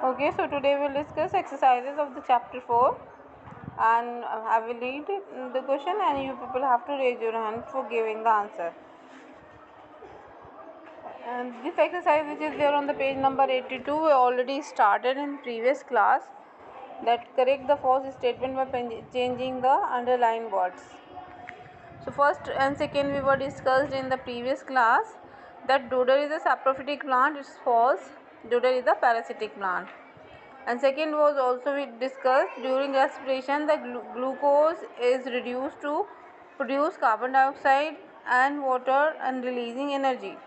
Okay, so today we'll discuss exercises of the chapter 4, and I will read the question and you people have to raise your hand for giving the answer. And this exercise which is there on the page number 82 we already started in previous class, that correct the false statement by changing the underlined words. So first and second we were discussed in the previous class that doodle is a saprophytic plant, it's false. Doodle is a parasitic plant. And second was also we discussed during respiration the glucose is reduced to produce carbon dioxide and water and releasing energy.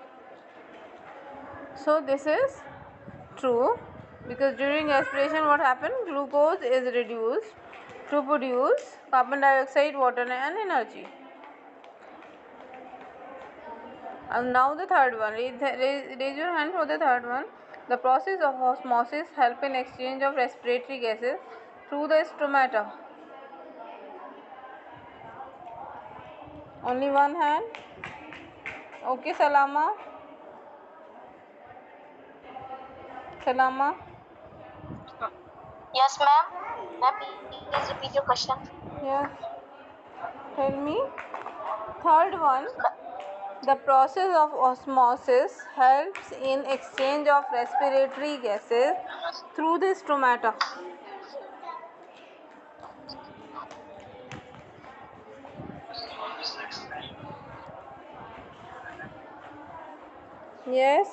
So this is true because during respiration what happened, glucose is reduced to produce carbon dioxide, water and energy. And now the third one, raise your hand for the third one. The process of osmosis help in exchange of respiratory gases through the stomata. Only one hand. Okay, Salama. Salama. Yes, ma'am. Ma'am, please repeat your question. Yes. Tell me. Third one. The process of osmosis helps in exchange of respiratory gases through the stomata. Yes.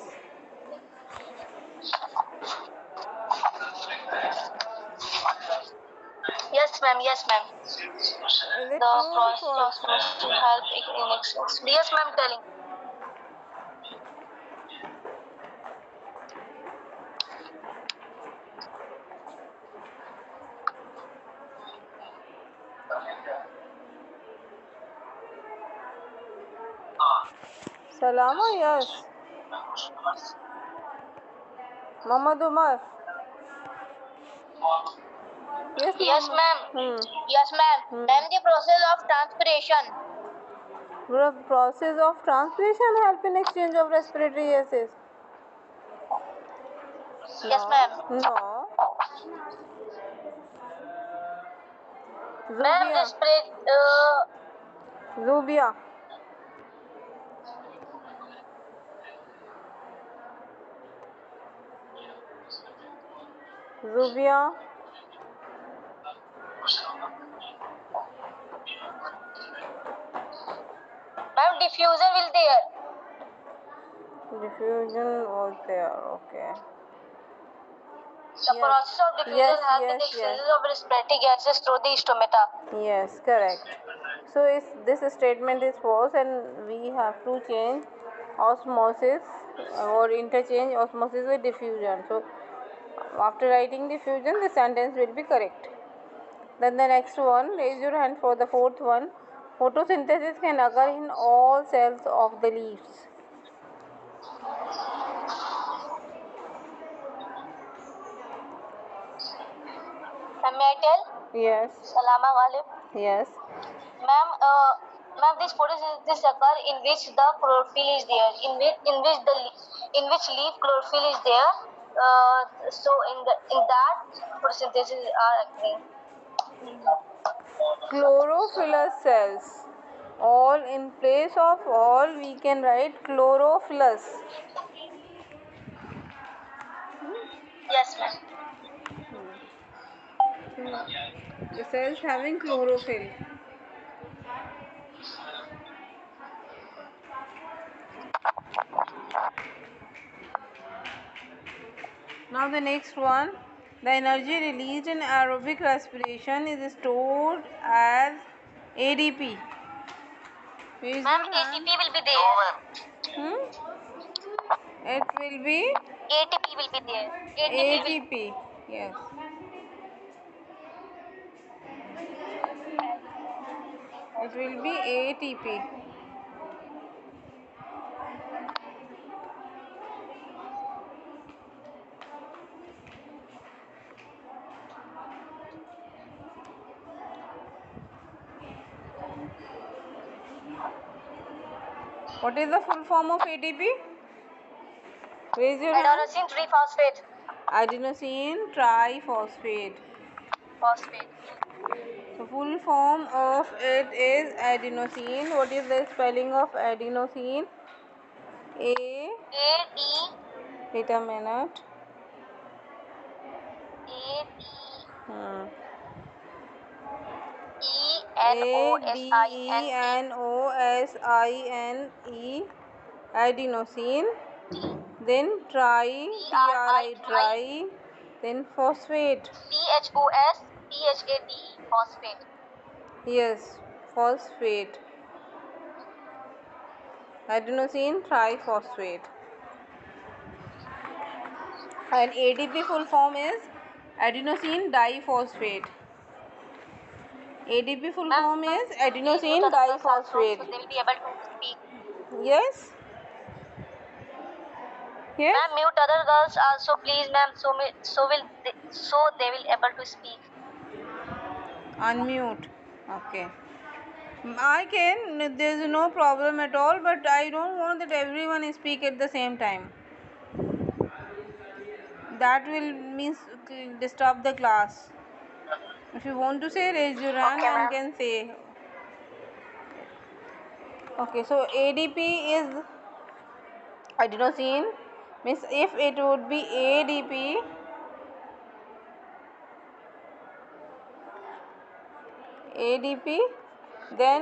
Yes, ma'am. Yes, ma'am. Is it The true or process of false? osmosis help in exchange. Yes, ma'am. Telling. Salama, yes. Muhammad Umar. Yes, Yes, Muhammad. ma'am. Yes, ma'am. Ma'am, the process of transpiration. The process of transpiration help in exchange of respiratory gases. Yes, No. ma'am. No. Ma'am, Zubia. this spray. Zubia. Zubia. Ma'am, diffusion will there. Diffusion was there. Okay. The process of diffusion Yes, help in yes, the yes. exchange of respiratory gases through the stomata. Yes, correct. So this statement is false and we have to change osmosis or interchange osmosis with diffusion. So after writing diffusion the sentence will be correct. Then the next one, raise your hand for the fourth one. Photosynthesis can occur in all cells of the leaves. May I tell? Yes. Salama Ghalib. Yes. Ma'am, this photosynthesis occur in which the chlorophyll is there, in which leaf chlorophyll is there. So in that photosynthesis are occurring. Chlorophyllous cells. All in place of all we can write chlorophyllous. Yes, ma'am. The cells having chlorophyll. Now the next one. The energy released in aerobic respiration is stored as ADP. Ma'am, ATP will be there. It will be ATP will be there. ATP. Yes. It will be ATP. What is the full form of ATP? Raise your hand. Adenosine triphosphate. Adenosine triphosphate. Phosphate. The full form of it is adenosine. What is the spelling of adenosine? A. A-D. Wait a minute. A-D. Hmm. E-N-O-S-I-N-E. Adenosine. Adenosine. Then T-R-I. tri, then phosphate. P-H-O-S-P-H-A-T-E. Phosphate. Yes, phosphate. Adenosine triphosphate. And ADP full form is adenosine diphosphate. ADP full Ma'am, form is please mute adenosine others also, diphosphate. so they will be able to speak. Yes? Yes? Ma'am, mute other girls also, please, ma'am. So they will able to speak. Unmute. Okay. I can, there is no problem at all, but I don't want that everyone speak at the same time. That will means disturb the class. If you want to say, raise your hand Okay, and ma'am. can say. Okay, so ADP is adenosine. Means if it would be ADP, then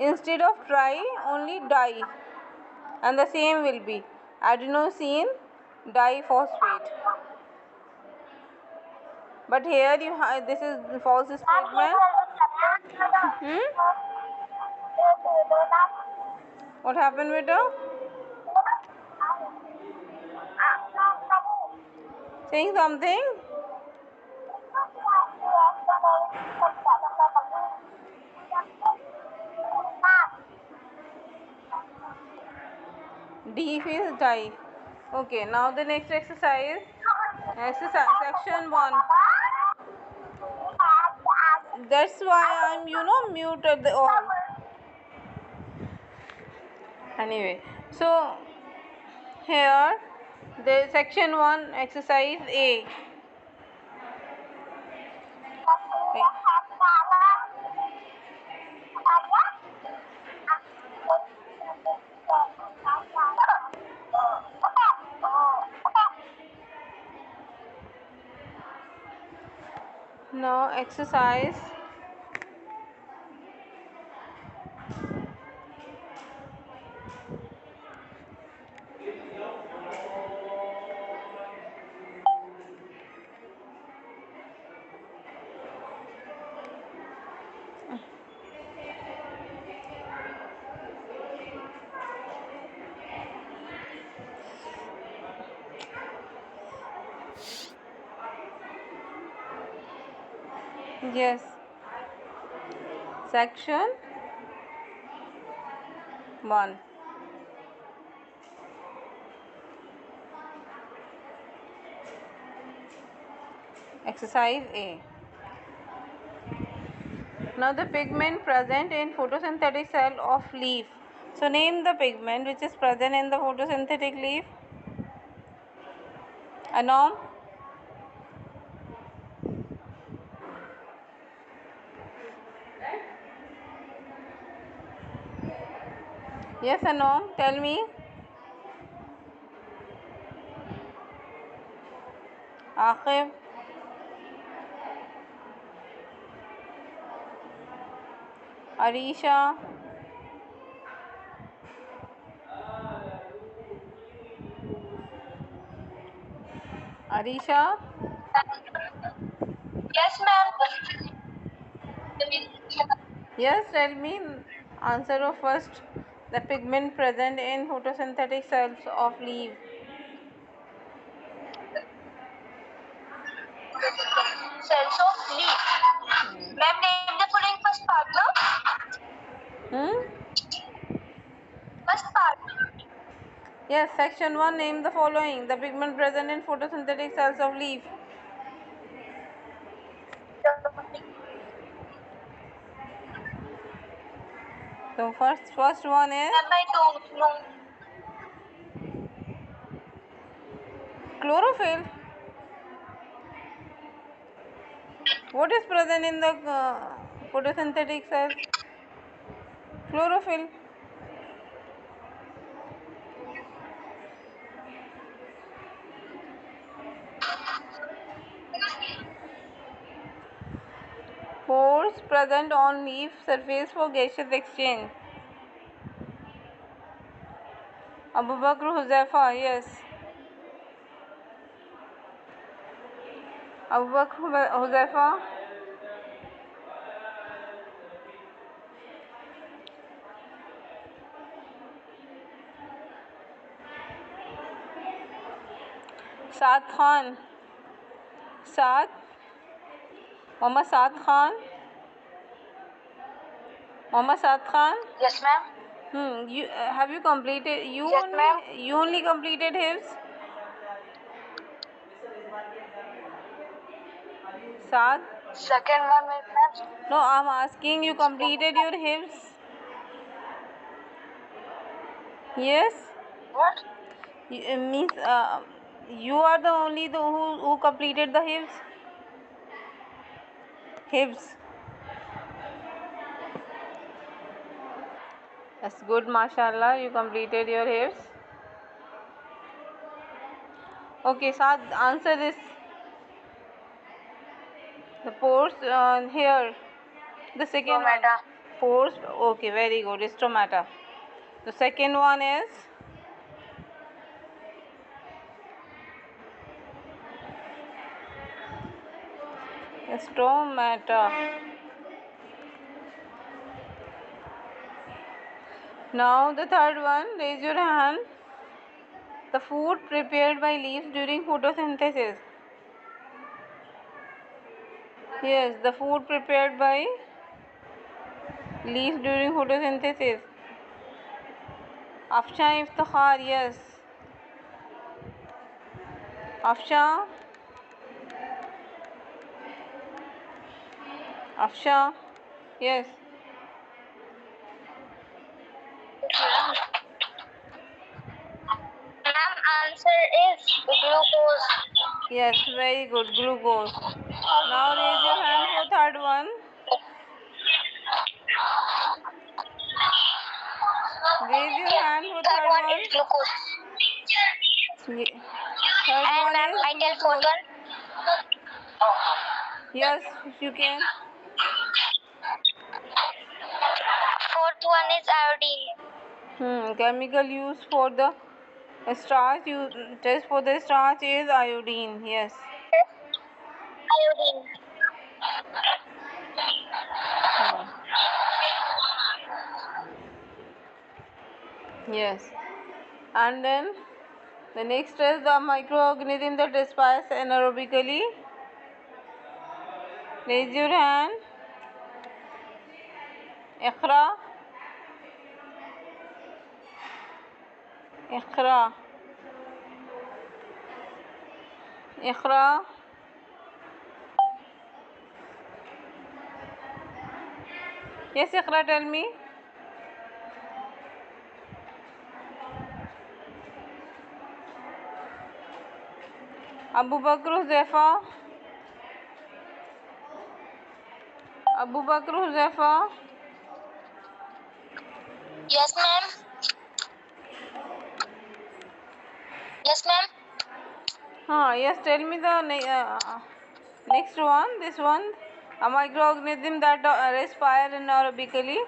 instead of tri, only di, and the same will be adenosine diphosphate. But here this is the false statement. What happened, beta? Saying something? D is die. Okay, now the next exercise. Section 1. That's why I'm muted the all. Anyway, so here the section 1 exercise A. Now exercise yes, section 1. Exercise A. Now the pigment present in photosynthetic cell of leaf. So name the pigment which is present in the photosynthetic leaf. Anom? Yes, Anom, tell me. Aqib? Arisha? Arisha? Yes, ma'am. Yes, tell me. Answer of first. The pigment present in photosynthetic cells of leaf. Cells of leaf. Ma'am, name the following first part, no? Hmm? First part. Yes, section 1. Name the following. The pigment present in photosynthetic cells of leaf. So first one is Ma'am, I don't know. chlorophyll. What is present in the photosynthetic cells? Chlorophyll. Pores present on leaf surface for gaseous exchange. Abu Bakr Huzaifa, yes. Abu Bakr Huzaifa. Saad Khan. Saad. Mohammad Saad Khan. Mohammad Saad Khan. Yes, ma'am. You have you completed? Yes, ma'am. You only completed his. Saad. Second one, ma'am. No, I'm asking you completed your hifz. Yes. What? Means you are the only who completed the hifz. Hifz. That's good, mashallah. You completed your hifz. Okay, Saad, answer this. The pores here. The second one. Stomata. Pores. Okay, very good. Stomata. The second one is stomata. Now the third one. Raise your hand. The food prepared by leaves during photosynthesis. Yes, the food prepared by leaves during photosynthesis. Afsha Iftikhar, yes. Afsha. Afsha, yes. Ma'am, answer is glucose. Yes, very good. Glucose. Now raise your hand for third one. Raise your hand for Third third one one. is glucose. Third And one ma'am, is I tell fourth glucose. one. Yes, you can. Fourth one is iodine. Chemical use for the starch. You test for the starch is iodine. Yes. Iodine. Yes. And then the next is the microorganism that respires anaerobically. Raise your hand. Iqra. Iqra. Iqra. Yes, Iqra, tell me. Abu Bakr Huzaifa. Abu Bakr Huzaifa. Yes, ma'am. Yes, ma'am. Yes, tell me the next one. This one. A microorganism that respire anaerobically.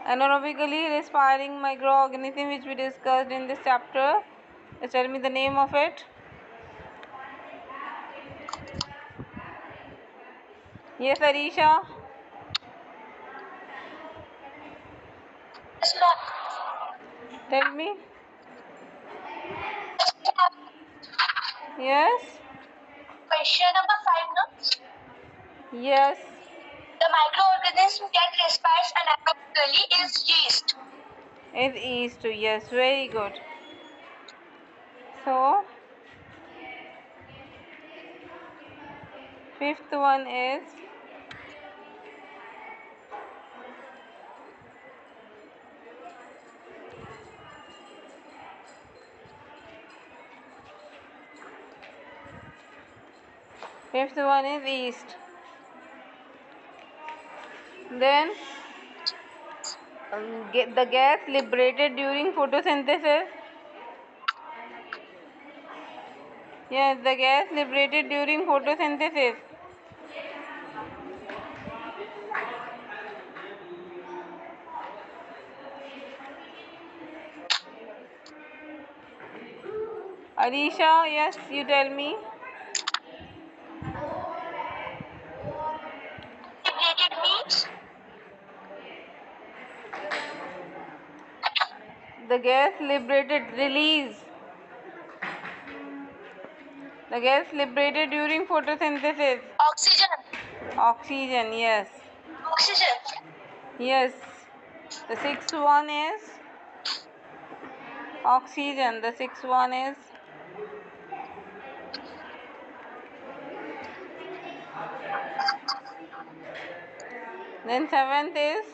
Anaerobically respiring microorganism which we discussed in this chapter. Tell me the name of it. Yes, Arisha. Yes, ma'am. Tell me. Yes. Question number 5, no? Yes. The microorganism that respires anaerobically is yeast. Is east. Yes, very good. So, fifth one is Fifth one is yeast. Then the gas liberated during photosynthesis. Yes, the gas liberated during photosynthesis. Arisha, yes, you tell me. Liberated means The gas liberated, release. The gas liberated during photosynthesis. oxygen. Oxygen, yes. Oxygen. Yes. The sixth one is oxygen. The sixth one is then seventh is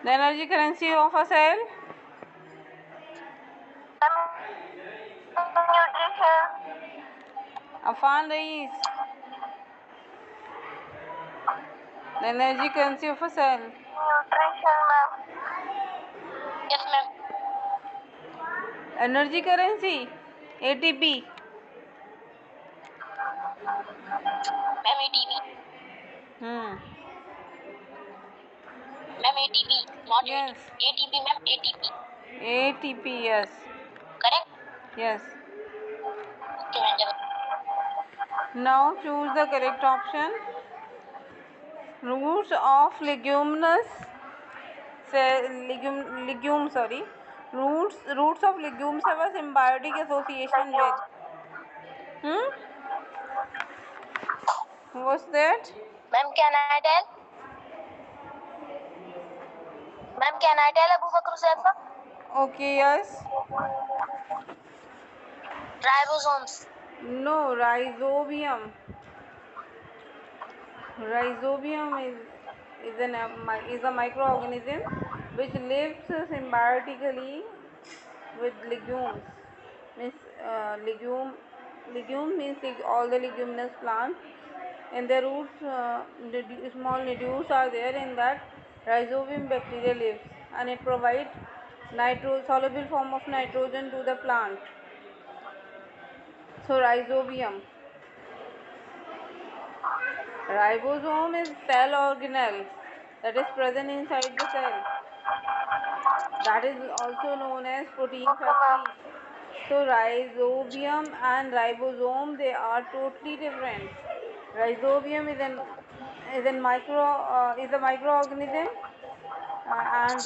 the energy currency of a cell. Nutrition. Afan Rais. The energy currency of a cell. Nutrition, ma'am. Yes, ma'am. Energy currency. ATP. Ma'am, ATP. Hmm. Ma'am, ATP. Not Yes. ATP, ma'am. ATP. ATP, yes. Correct? Yes. Okay, madam. Now choose the correct option. Roots of leguminous roots of legumes have a symbiotic association with. What's that? Ma'am, can I tell? Ma'am, can I tell Abu Bakr Saifa? Okay, yes. Ribosomes. No, rhizobium. Rhizobium is a microorganism which lives symbiotically with legumes. Means legume means all the leguminous plants. In the roots, small nodules are there in that rhizobium bacteria lives, and it provides soluble form of nitrogen to the plant. So rhizobium. Ribosome is cell organelle that is present inside the cell. That is also known as protein factory. So rhizobium and ribosome, they are totally different. Rhizobium is a microorganism, and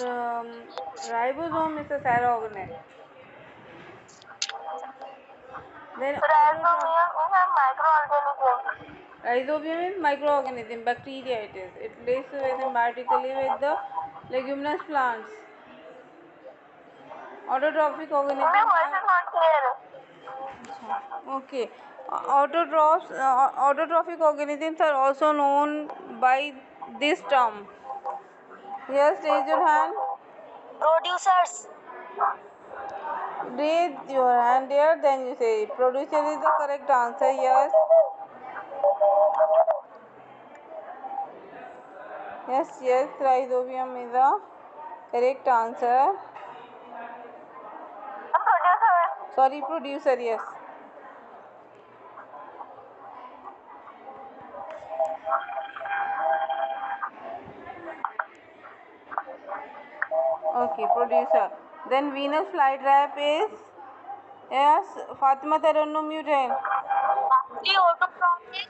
ribosome is a cell organelle. Then rhizobium is microorganism, bacteria it is. It lives symbiotically with the leguminous plants. Autotrophic organisms. My voice is not clear. Okay. Autotrophic organisms are also known by this term. Yes, raise your hand. Producers. Raise your hand there, then you say producer is the correct answer. Yes. Yes, rhizobium is the correct answer. Producer. Sorry, producer, yes. Okay, producer. Then Venus flytrap is, yes, Fatima Tarannum, you tell. Partly autotrophic.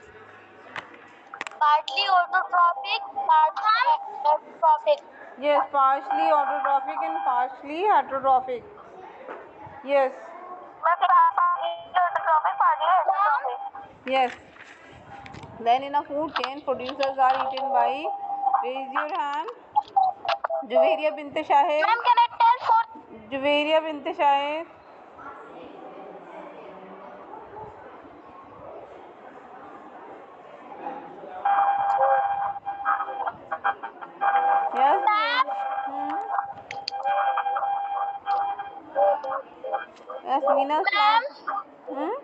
Partly autotrophic. Partly heterotrophic. Yes, partially autotrophic and partially heterotrophic. Yes. Yes. Then in a food chain, producers are eaten by, raise your hand, Juveria bint Shahid. Ma'am, can I tell for Juveria bint Shahid. Yes, hmm? Yes, Venus fly. Hmm?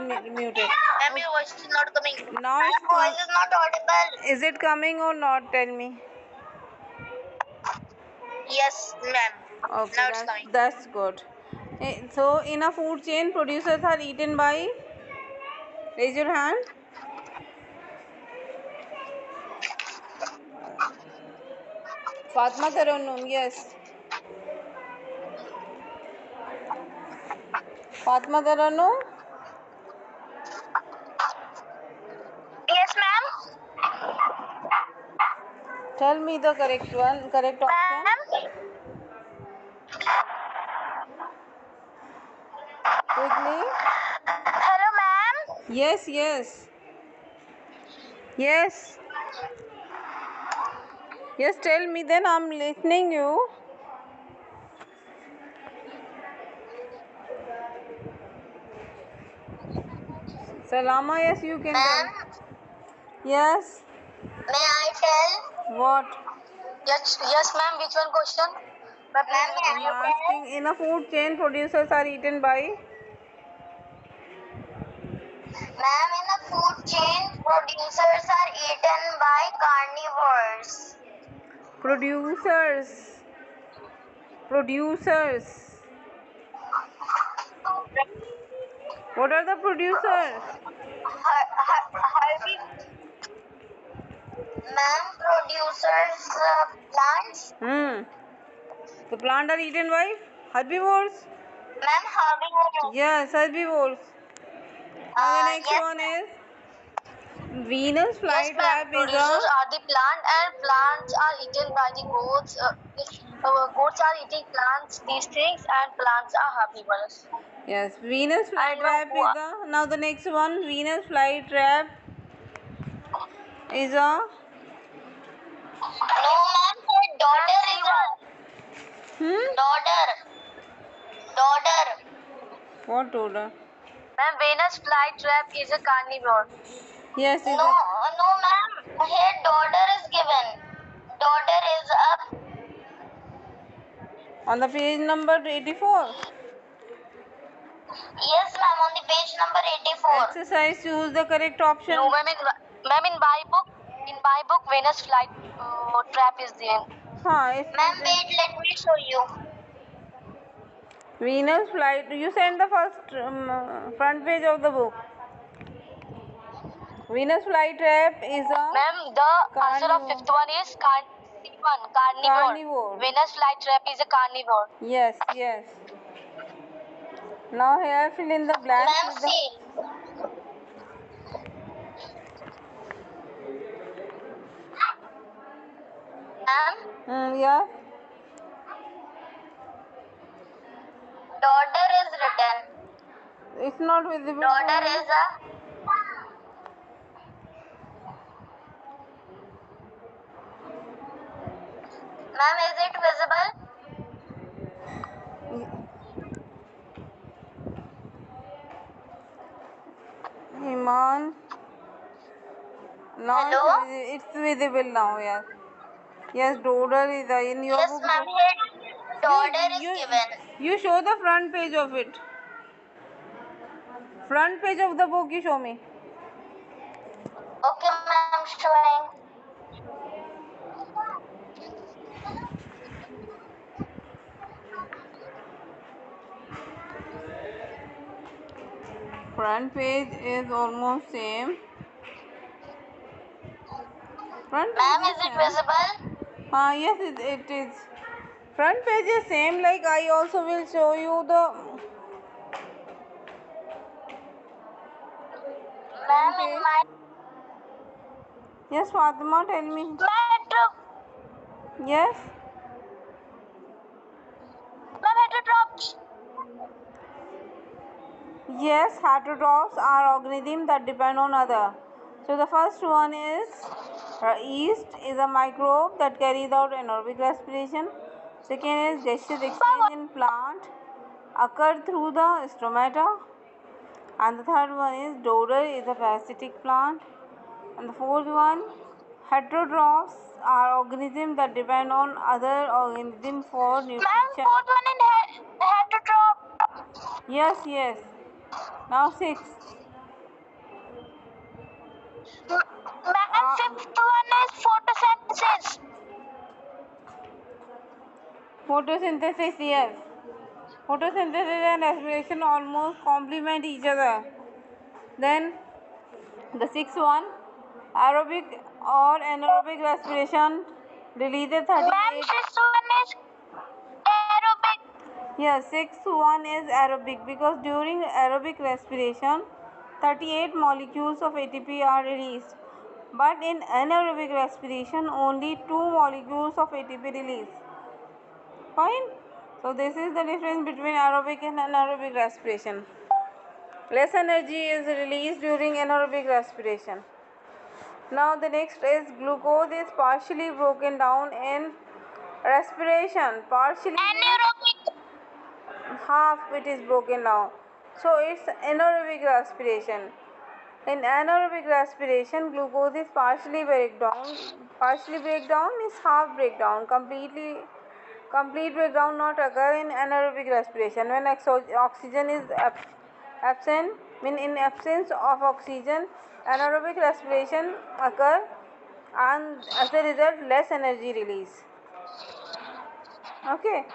muted. Ma'am, your voice is not coming. Now Ma'am, it's voice is not audible. Is it coming or not? Tell me. Yes, ma'am. Okay, Now it's coming. that's good. So, in a food chain, producers are eaten by. Raise your hand. Fatma Tarannum, yes. Fatma Tarannum, Yes, ma'am. tell me the correct option. Ma'am. Quickly. Hello, ma'am. Yes, yes. Yes. Yes, tell me then, I'm listening you. Salama, yes, you can Ma'am, tell. Yes. may I tell? What? Yes, ma'am. Which one question? Ma'am, I'm asking, in a food chain, producers are eaten by. Ma'am, in a food chain, producers are eaten by carnivores. Producers. Producers. What are the producers? Ma'am, producers plants. The plant are eaten by herbivores. Ma'am, herbivores. Yes, herbivores. Now the next Yes, one ma'am. is Venus Yes, flytrap ma'am. is Producers a. are the plant, and plants are eaten by the goats. Goats are eating plants, these things, and plants are herbivores. Yes, Venus I know flytrap who is are. a. Now the next one, Venus flytrap is a. No, ma'am. Her daughter is a Hmm? daughter. Daughter. What order? Ma'am, Venus flytrap is a carnivore. Yes, is No, a. no, ma'am. Her daughter is given. Daughter is a. On the page number 84. Yes, ma'am. On the page number 84. Exercise, choose the correct option. No, ma'am. In my book, Venus flight trap is there. Ma'am, wait. Let me show you. Venus flight. You send the first front page of the book. Venus flytrap is a. Ma'am, the answer of fifth one is carnivore. Carnivore. Venus flytrap is a carnivore. Yes, yes. Now here fill in the blanks Ma'am, with the. see. Ma'am, Yeah. daughter is written. It's not visible. Daughter is a. Ma'am, is it visible? Iman. Now Hello? it's visible now. Yes. Yes, daughter is in your Yes, book. ma'am. Here, daughter is given. You show the front page of it. Front page of the book you show me. Okay, ma'am. Showing. Front page is almost same. Front page Ma'am, is it visible? Yes, it is. Front page is same. Like I also will show you the. Ma'am, in my Yes, Fatima, tell me. metro. Yes. Ma'am, heterotrophs. Yes, heterotrophs are organisms that depend on other. So the first one is yeast is a microbe that carries out anaerobic respiration. Second is gaseous exchange in plant occur through the stomata. And the third one is Doder is a parasitic plant. And the fourth one, heterotrophs are organisms that depend on other organisms for nutrition. Ma'am, fourth one in heterotroph. Yes, yes. Now six. Ma'am, fifth one is photosynthesis. Photosynthesis, yes. Photosynthesis and respiration almost complement each other. Then the sixth one, aerobic or anaerobic respiration releases Ma'am, 38. sixth one is aerobic. Yes, sixth one is aerobic because during aerobic respiration, 38 molecules of ATP are released. But in anaerobic respiration, only 2 molecules of ATP released. Fine. So this is the difference between aerobic and anaerobic respiration. Less energy is released during anaerobic respiration. Now the next is glucose is partially broken down in respiration. Partially means Anaerobic. half it is broken down. So it's anaerobic respiration. In anaerobic respiration, glucose is partially breakdown. Partially breakdown means half breakdown. Complete breakdown not occur in anaerobic respiration. When oxygen is absent, mean in absence of oxygen, anaerobic respiration occur, and as a result, less energy release. Okay.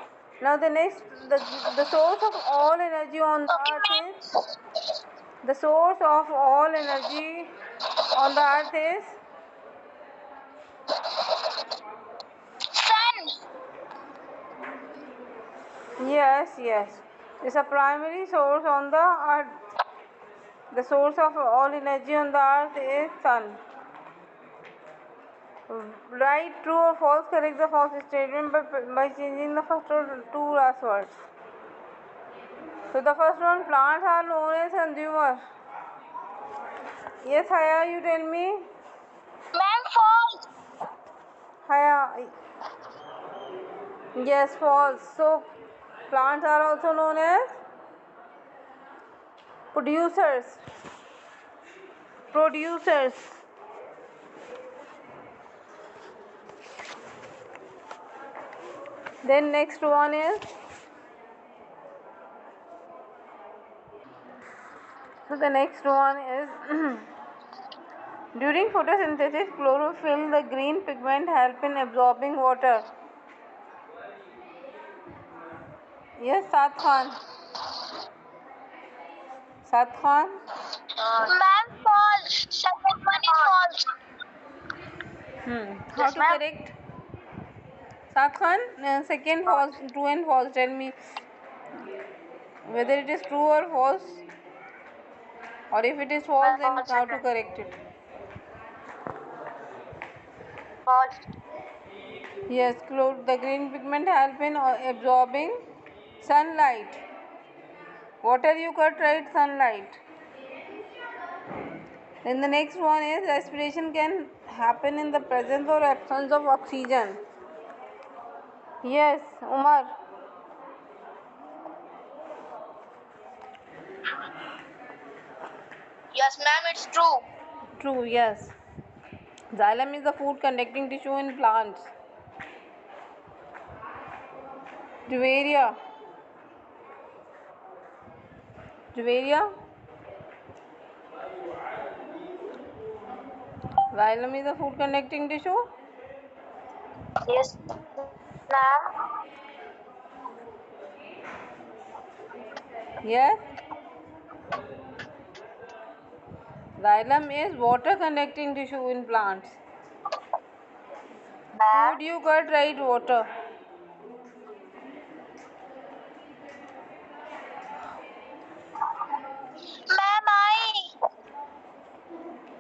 Now the next, the source of all energy on the Okay, earth ma'am. is the source of all energy on the earth is Sun. yes. It's a primary source on the earth. The source of all energy on the earth is sun. Right, true or false, correct the false statement by changing the first two last words. So the first one, plants are known as consumers. Yes, Haya, you tell me. Ma'am, false. Haya, yes, false. So plants are also known as producers. Producers. Then next one is, so the next one is during photosynthesis, chlorophyll, the green pigment, help in absorbing water. Yes, Saad Khan. Saad Khan. Ma'am, false. Second one is false. How Yes, to ma'am. correct? Saad Khan, second false, true and false. Tell me whether it is true or false, or if it is false, then False how to second. correct it. False. Yes, the green pigment help in absorbing sunlight. Water you cut, right? Sunlight. Then the next one is respiration can happen in the presence or absence of oxygen. Yes, Umar. Yes, ma'am, it's true. True, yes. Xylem is the food conducting tissue in plants. Juveria. Juveria. Xylem is the food conducting tissue. Yes, ma'am. Yes. Xylem is water conducting tissue in plants. Ma'am. Food you cut, right? Water.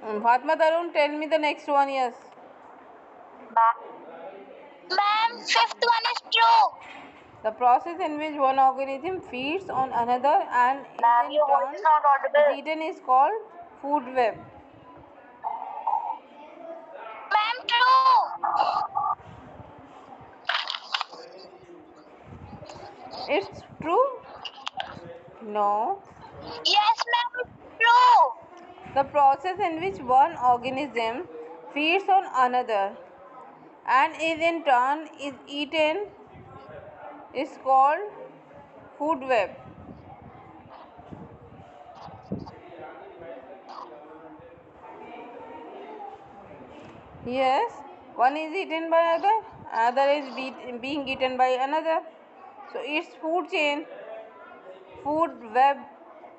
Ma'am, Fatma Tarun, tell me the next one. Yes. Ma'am, fifth one is true. The process in which one organism feeds on another and Ma'am, is in your voice turn is not is audible. eaten is called food web. Ma'am, true. It's true? No. Yes, ma'am, it's true. The process in which one organism feeds on another and is in turn is eaten is called food web. Yes, one is eaten by other is being eaten by another. So it's food chain, food web.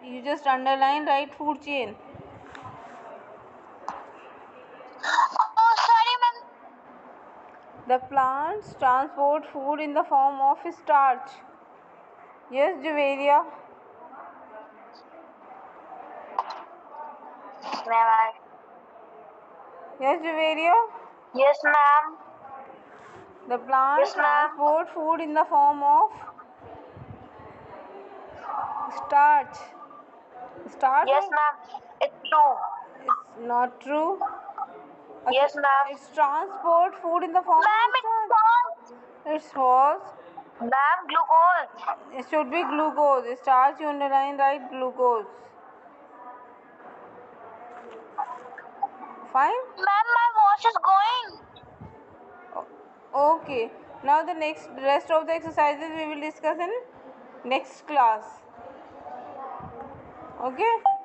You just underline, right? Food chain. Oh, sorry, ma'am. The plants transport food in the form of starch. Yes, Juveria. Ma'am. Yes, Juveria. Yes, ma'am. The plants Yes, ma'am. transport food in the form of starch. Starch Yes, or ma'am. It's true. it's not true. Okay, Yes, ma'am. it's transport food in the form Ma'am, of it's starch. false. It's false. Ma'am, glucose. It should be glucose. Starch you underline, right? Glucose. Fine. Ma'am, my watch is going. Okay. Now the rest of the exercises we will discuss in next class. Okay.